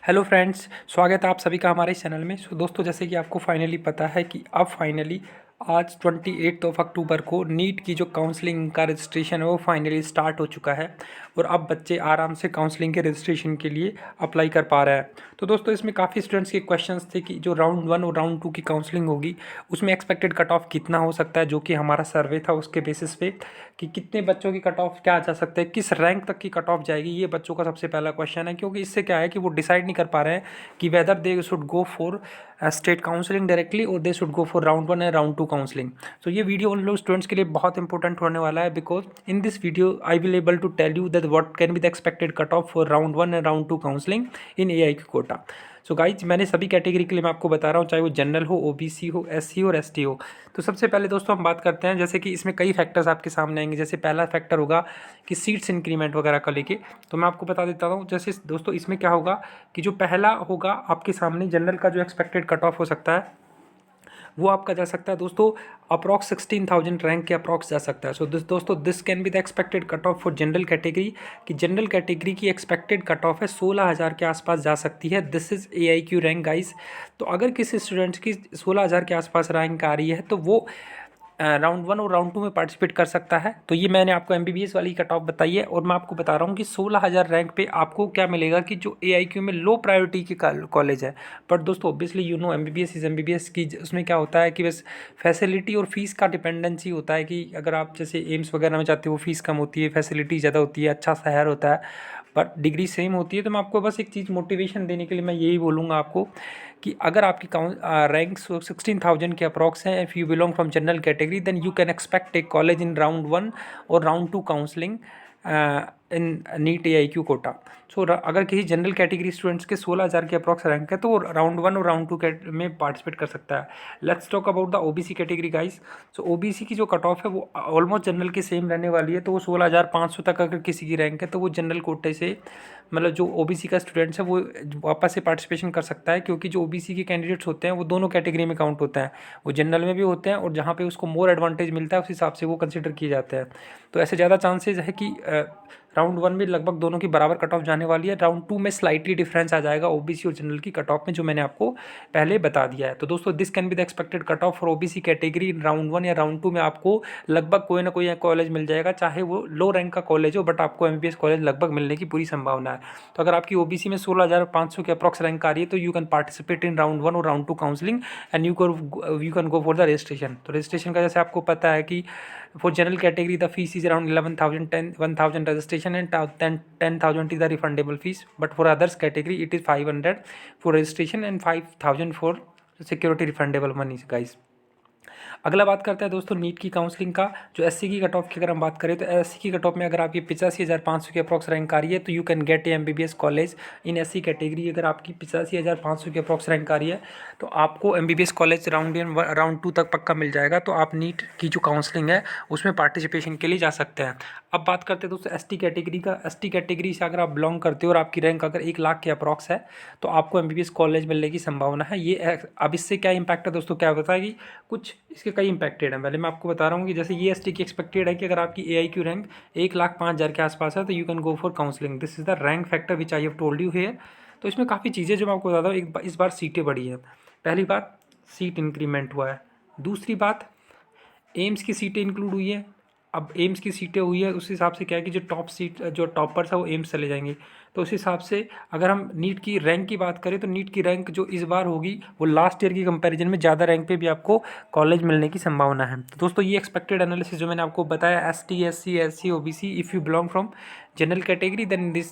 Hello friends, स्वागत है आप सभी का हमारे इस चैनल में। दोस्तों, जैसे कि आपको फाइनली पता है कि अब फाइनली आज 28 अक्टूबर को नीट की जो काउंसलिंग का रजिस्ट्रेशन है वो फाइनली स्टार्ट हो चुका है और अब बच्चे आराम से काउंसलिंग के रजिस्ट्रेशन के लिए अप्लाई कर पा रहे हैं। तो दोस्तों, इसमें काफ़ी स्टूडेंट्स के क्वेश्चंस थे कि जो राउंड 1 और राउंड 2 की काउंसलिंग होगी उसमें एक्सपेक्टेड कट ऑफ कितना हो सकता है, जो कि हमारा सर्वे था उसके बेसिस पे कि कितने बच्चों की कट ऑफ क्या जा सकता है, किस रैंक तक की कट ऑफ जाएगी। ये बच्चों का सबसे पहला क्वेश्चन है, क्योंकि इससे क्या है कि वो डिसाइड नहीं कर पा रहे हैं कि whether they should go for state counselling directly और they should go for round 1 and round 2 counselling. तो ये वीडियो उन लोग स्टूडेंट्स के लिए बहुत इंपॉर्टेंट होने वाला है, because in this video I will able to tell you that what can be the expected cut off for round 1 and round 2 counselling in AIQ quota. So guys, मैंने सभी कैटेगरी के लिए मैं आपको बता रहा हूँ, चाहे वो जनरल हो, OBC हो, SC हो और ST हो। तो सबसे पहले दोस्तों हम बात करते हैं, जैसे कि इसमें कई फैक्टर्स आपके सामने आएंगे। जैसे पहला फैक्टर होगा कि सीट्स इंक्रीमेंट वगैरह का लेके, तो मैं आपको बता देता हूँ। जैसे दोस्तों, इसमें क्या होगा कि जो पहला होगा आपके सामने जनरल का जो एक्सपेक्टेड कट ऑफ हो सकता है वो आपका जा सकता है दोस्तों अप्रॉक्स 16,000 रैंक के अप्रॉक्स जा सकता है। सो दोस्तों, this can be the expected cut off for general category, कि जनरल कैटेगरी की एक्सपेक्टेड कट ऑफ है 16,000 के आसपास जा सकती है। This is AIQ rank guys. तो अगर किसी स्टूडेंट्स की 16,000 के आसपास रैंक आ रही है तो वो राउंड 1 और राउंड 2 में पार्टिसिपेट कर सकता है। तो ये मैंने आपको MBBS वाली कट ऑफ बताई है, और मैं आपको बता रहा हूँ कि 16,000 रैंक पे आपको क्या मिलेगा कि जो AIQ में लो प्रायोरिटी के कॉलेज है। बट दोस्तों, obviously you know MBBS is MBBS की, उसमें क्या होता है कि बस फैसिलिटी और फीस का डिपेंडेंसी होता है कि अगर आप जैसे एम्स वगैरह में जाते हो फीस कम होती है, फैसिलिटी ज़्यादा होती है, अच्छा शहर होता है, बट डिग्री सेम होती है। तो मैं आपको बस एक चीज़ मोटिवेशन देने के लिए मैं यही बोलूँगा आपको कि अगर आपकी रैंक 16,000 के अप्रॉक्स है, if you belong from general category, then you can expect a college in round 1 और round 2 counselling in NEET AIQ quota. सो अगर किसी जनरल कैटेगरी स्टूडेंट्स के 16,000 के अप्रॉक्स रैंक है तो वो राउंड 1 और राउंड 2 में पार्टिसिपेट कर सकता है। Let's talk about the OBC category guys. So OBC की जो कट ऑफ है वो ऑलमोस्ट जनरल की सेम रहने वाली है। तो वो 16,500 तक अगर किसी की रैंक है तो वो जनरल कोटे से, मतलब जो OBC का स्टूडेंट्स है वो वापस से पार्टिसिपेशन कर सकता है, क्योंकि जो OBC के कैंडिडेट्स होते हैं वो दोनों कैटेगरी में काउंट होते हैं। वो जनरल में भी होते हैं और जहाँ पे उसको मोर एडवांटेज मिलता है उस हिसाब से वो कंसिडर किए जाते हैं। तो ऐसे ज़्यादा चांसेस है कि राउंड 1 में लगभग दोनों की बराबर कट ऑफ जाने वाली है। राउंड 2 में स्लाइटली डिफरेंस आ जाएगा OBC और जनरल की कट ऑफ में, जो मैंने आपको पहले बता दिया है। तो दोस्तों, this can be the expected cut off for OBC category in round 1 या राउंड 2 में आपको लगभग कोई ना कोई कॉलेज मिल जाएगा, चाहे वो लो रैंक का कॉलेज हो, बट आपको MBBS कॉलेज लगभग मिलने की पूरी संभावना है। तो अगर आपकी OBC में 16,500 के अप्रॉक्स रैंक आ रही है तो you can participate in round 1 और round 2 counselling and you can go for the registration. तो रजिस्ट्रेशन का जैसे आपको पता है कि for general category the fees is around 11,000, 1,000 registration and 10,000 is the refundable fees, but for others category it is 500 for registration and 5,000 for security refundable money guys। अगला बात करते हैं दोस्तों नीट की काउंसलिंग का। जो SC की कट ऑफ की अगर हम बात करें तो SC की कट ऑफ में अगर आपकी 85,500 की अप्रॉक्स रैंक आ रही है तो you can get A MBBS college in SC category. अगर आपकी 85,500 की अप्रॉक्स रैंक आ रही है तो आपको MBBS कॉलेज राउंड 2 तक पक्का मिल जाएगा। तो आप नीट की जो काउंसलिंग है उसमें पार्टिसिपेशन के लिए जा सकते हैं। अब बात करते हैं दोस्तों ST कैटेगरी का। ST कैटेगरी से अगर आप बिलोंग करते हो और आपकी रैंक अगर 1 लाख के अप्रॉक्स है तो आपको MBBS कॉलेज मिलने की संभावना है। ये अब इससे क्या इम्पैक्ट है दोस्तों, क्या होता है कि कुछ इसके कई इम्पैक्टेड हैं। पहले मैं आपको बता रहा हूँ कि जैसे ये ST की एक्सपेक्टेड है कि अगर आपकी AIQ रैंक 1,05,000 के आसपास है तो you can go for counselling. This is the rank factor which I have told you here. तो इसमें काफ़ी चीज़ें जो मैं आपको बताता हूँ, इस बार सीटें बढ़ी हैं। पहली बात, सीट इंक्रीमेंट हुआ है। दूसरी बात, एम्स की सीटें इंक्लूड हुई है। अब एम्स की सीटें हुई है उस हिसाब से क्या है कि जो टॉपर्स है वो एम्स चले जाएंगे। तो उस हिसाब से अगर हम नीट की रैंक की बात करें तो नीट की रैंक जो इस बार होगी वो लास्ट ईयर की कंपैरिजन में ज़्यादा रैंक पे भी आपको कॉलेज मिलने की संभावना है। तो दोस्तों, ये एक्सपेक्टेड एनालिसिस जो मैंने आपको बताया ST SC SC OBC, if you belong from general category then this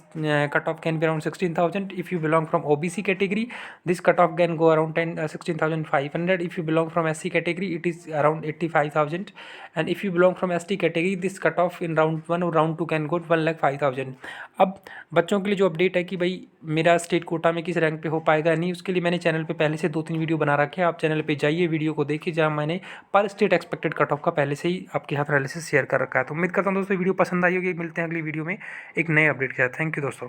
cutoff can be around 16,000. If you belong from OBC category this cutoff can go around 16,500. If you belong from SC category it is around 85,000, and if you belong from ST category this cutoff in round 1 और round 2 can go 1,05,000। अब बच्चों के लिए जो update है कि भाई मेरा स्टेट कोटा में किस रैंक पे हो पाएगा नहीं, उसके लिए मैंने चैनल पे पहले से 2-3 वीडियो बना रखे हैं। आप चैनल पे जाइए, वीडियो को देखिए, जहाँ मैंने पर स्टेट एक्सपेक्टेड कट ऑफ का पहले से ही आपके साथ एनालिसिस शेयर कर रखा है। तो उम्मीद करता हूँ दोस्तों वीडियो पसंद आई होगी। मिलते हैं अगली वीडियो में एक नए अपडेट के साथ। थैंक यू दोस्तों।